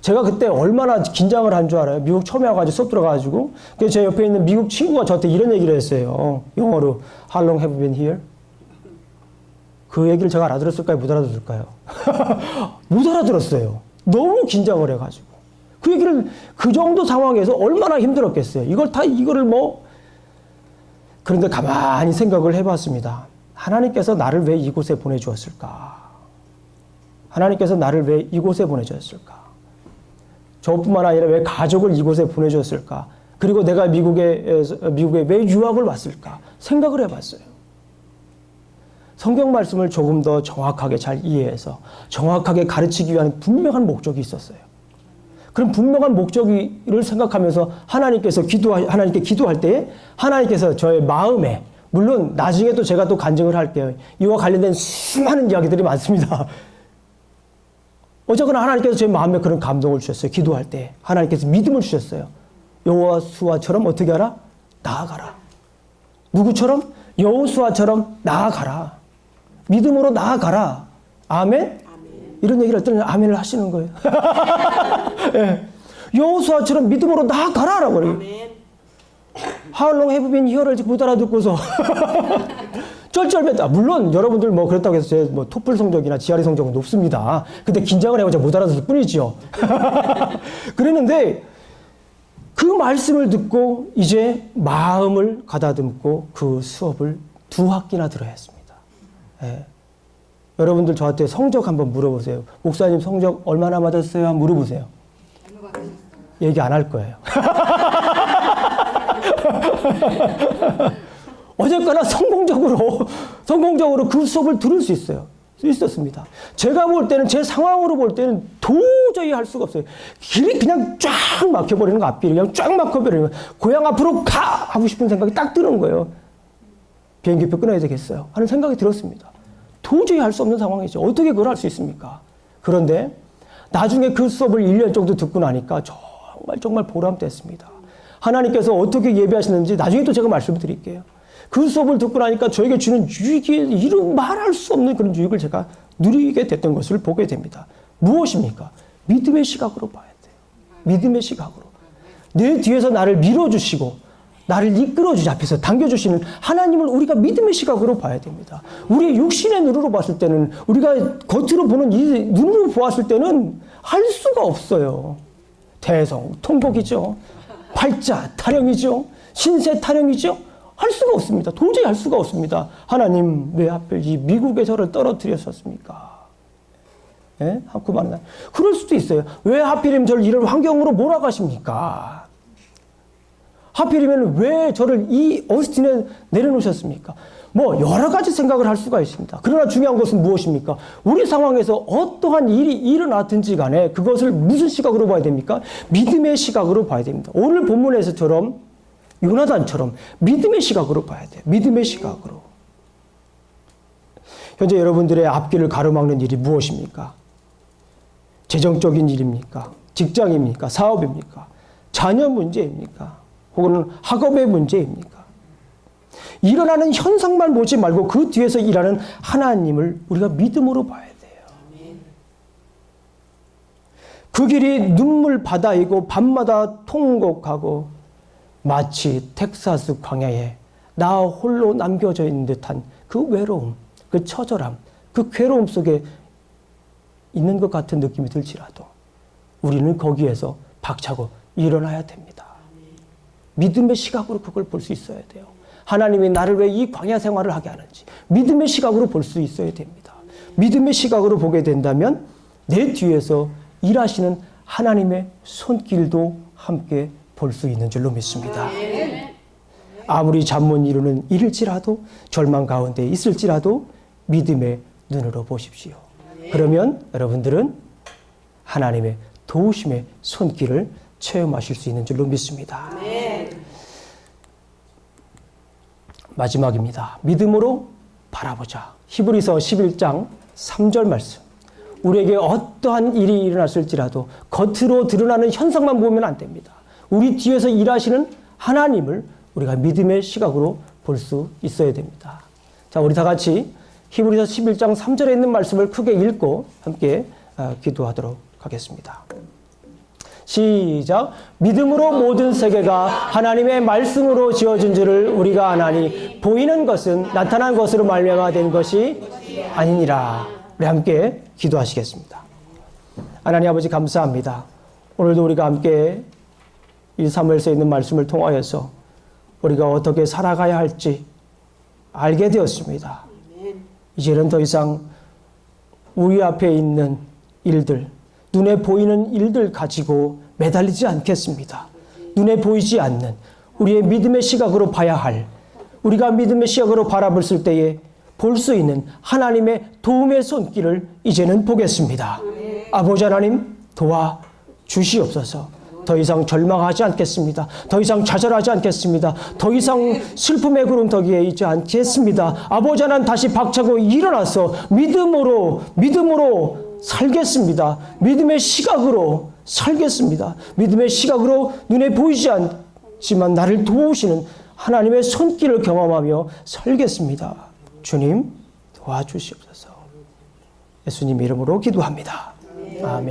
S1: 제가 그때 얼마나 긴장을 한 줄 알아요? 미국 처음에 와가지고 수업 들어가가지고 제 옆에 있는 미국 친구가 저한테 이런 얘기를 했어요. 영어로 How long have you been here? 그 얘기를 제가 알아들었을까요? 못 알아들을까요? 못 알아들었어요. 너무 긴장을 해가지고. 그 얘기를 그 정도 상황에서 얼마나 힘들었겠어요. 이거를 그런데 가만히 생각을 해봤습니다. 하나님께서 나를 왜 이곳에 보내주었을까? 하나님께서 나를 왜 이곳에 보내주었을까? 저뿐만 아니라 왜 가족을 이곳에 보내주었을까? 그리고 내가 미국에 왜 유학을 왔을까? 생각을 해봤어요. 성경 말씀을 조금 더 정확하게 잘 이해해서 정확하게 가르치기 위한 분명한 목적이 있었어요. 그런 분명한 목적을 생각하면서 하나님께 기도할 때에 하나님께서 저의 마음에, 물론 나중에 또 제가 또 간증을 할게요. 이와 관련된 수많은 이야기들이 많습니다. 어쨌거나 하나님께서 제 마음에 그런 감동을 주셨어요. 기도할 때 하나님께서 믿음을 주셨어요. 여호수아처럼 어떻게 하라? 나아가라. 누구처럼? 여호수아처럼 나아가라. 믿음으로 나아가라. 아멘? 이런 얘기를 할 때는 아멘을 하시는 거예요. 네. 여호수아처럼 믿음으로 나아가라라고 그래요. How long have you been here를 못 알아듣고서 쩔쩔맸다. 물론 여러분들 그렇다고 해서 제 토플 성적이나 GRE 성적은 높습니다. 근데 긴장을 해서 못 알아듣을 뿐이죠. 그랬는데 그 말씀을 듣고 이제 마음을 가다듬고 그 수업을 2학기나 들어야 했습니다. 네. 여러분들 저한테 성적 한번 물어보세요. 목사님 성적 얼마나 맞았어요? 한번 물어보세요. 얘기 안 할 거예요. 어쨌거나 성공적으로 그 수업을 들을 수 있었습니다. 제가 볼 때는, 제 상황으로 볼 때는 도저히 할 수가 없어요. 길이 그냥 쫙 막혀버리는 거, 앞길이 그냥 쫙 막혀버리는 거. 고향 앞으로 가! 하고 싶은 생각이 딱 드는 거예요. 비행기표 끊어야 되겠어요 하는 생각이 들었습니다. 도저히 할 수 없는 상황이죠. 어떻게 그걸 할 수 있습니까? 그런데 나중에 그 수업을 1년 정도 듣고 나니까 정말 보람됐습니다. 하나님께서 어떻게 예배하시는지 나중에 또 제가 말씀을 드릴게요. 그 수업을 듣고 나니까 저에게 주는 유익이 이런 말할 수 없는 그런 유익을 제가 누리게 됐던 것을 보게 됩니다. 무엇입니까? 믿음의 시각으로 봐야 돼요. 믿음의 시각으로. 내 뒤에서 나를 밀어주시고 나를 이끌어주시 앞에서 당겨주시는 하나님을 우리가 믿음의 시각으로 봐야 됩니다. 우리의 육신의 눈으로 봤을 때는, 우리가 겉으로 보는 이 눈으로 보았을 때는 할 수가 없어요. 대성통곡이죠. 팔자 타령이죠. 신세 타령이죠. 할 수가 없습니다. 도저히 할 수가 없습니다. 하나님 왜 하필 이 미국에 저를 떨어뜨렸었습니까? 예? 하고 말하나. 그럴 수도 있어요. 왜 하필이면 저를 이런 환경으로 몰아가십니까? 하필이면 왜 저를 이 어스틴에 내려놓으셨습니까? 여러 가지 생각을 할 수가 있습니다. 그러나 중요한 것은 무엇입니까? 우리 상황에서 어떠한 일이 일어났든지 간에 그것을 무슨 시각으로 봐야 됩니까? 믿음의 시각으로 봐야 됩니다. 오늘 본문에서처럼 요나단처럼 믿음의 시각으로 봐야 돼요. 믿음의 시각으로. 현재 여러분들의 앞길을 가로막는 일이 무엇입니까? 재정적인 일입니까? 직장입니까? 사업입니까? 자녀 문제입니까? 혹은 학업의 문제입니까? 일어나는 현상만 보지 말고 그 뒤에서 일하는 하나님을 우리가 믿음으로 봐야 돼요. 그 길이 눈물 바다이고 밤마다 통곡하고 마치 텍사스 광야에 나 홀로 남겨져 있는 듯한 그 외로움, 그 처절함, 그 괴로움 속에 있는 것 같은 느낌이 들지라도 우리는 거기에서 박차고 일어나야 됩니다. 믿음의 시각으로 그걸 볼 수 있어야 돼요. 하나님이 나를 왜 이 광야 생활을 하게 하는지 믿음의 시각으로 볼 수 있어야 됩니다. 믿음의 시각으로 보게 된다면 내 뒤에서 일하시는 하나님의 손길도 함께 볼 수 있는 줄로 믿습니다. 아무리 잠 못 이루는 일일지라도 절망 가운데 있을지라도 믿음의 눈으로 보십시오. 그러면 여러분들은 하나님의 도우심의 손길을 체험하실 수 있는 줄로 믿습니다. 마지막입니다. 믿음으로 바라보자. 히브리서 11장 3절 말씀. 우리에게 어떠한 일이 일어났을지라도 겉으로 드러나는 현상만 보면 안 됩니다. 우리 뒤에서 일하시는 하나님을 우리가 믿음의 시각으로 볼 수 있어야 됩니다. 자, 우리 다 같이 히브리서 11장 3절에 있는 말씀을 크게 읽고 함께 기도하도록 하겠습니다. 시작. 믿음으로 모든 세계가 하나님의 말씀으로 지어진 줄을 우리가 아나니 보이는 것은 나타난 것으로 말미암아 된 것이 아니니라. 우리 함께 기도하시겠습니다. 하나님 아버지 감사합니다. 오늘도 우리가 함께 이 사무엘서에 있는 말씀을 통하여서 우리가 어떻게 살아가야 할지 알게 되었습니다. 이제는 더 이상 우리 앞에 있는 일들, 눈에 보이는 일들 가지고 매달리지 않겠습니다. 눈에 보이지 않는 우리의 믿음의 시각으로 봐야 할, 우리가 믿음의 시각으로 바라볼 때에 볼 수 있는 하나님의 도움의 손길을 이제는 보겠습니다. 아버지 하나님 도와 주시옵소서. 더 이상 절망하지 않겠습니다. 더 이상 좌절하지 않겠습니다. 더 이상 슬픔의 구름더기에 있지 않겠습니다. 아버지 하나님 다시 박차고 일어나서 믿음으로 살겠습니다. 믿음의 시각으로 살겠습니다. 믿음의 시각으로 눈에 보이지 않지만 나를 도우시는 하나님의 손길을 경험하며 살겠습니다. 주님 도와주시옵소서. 예수님 이름으로 기도합니다. 아멘.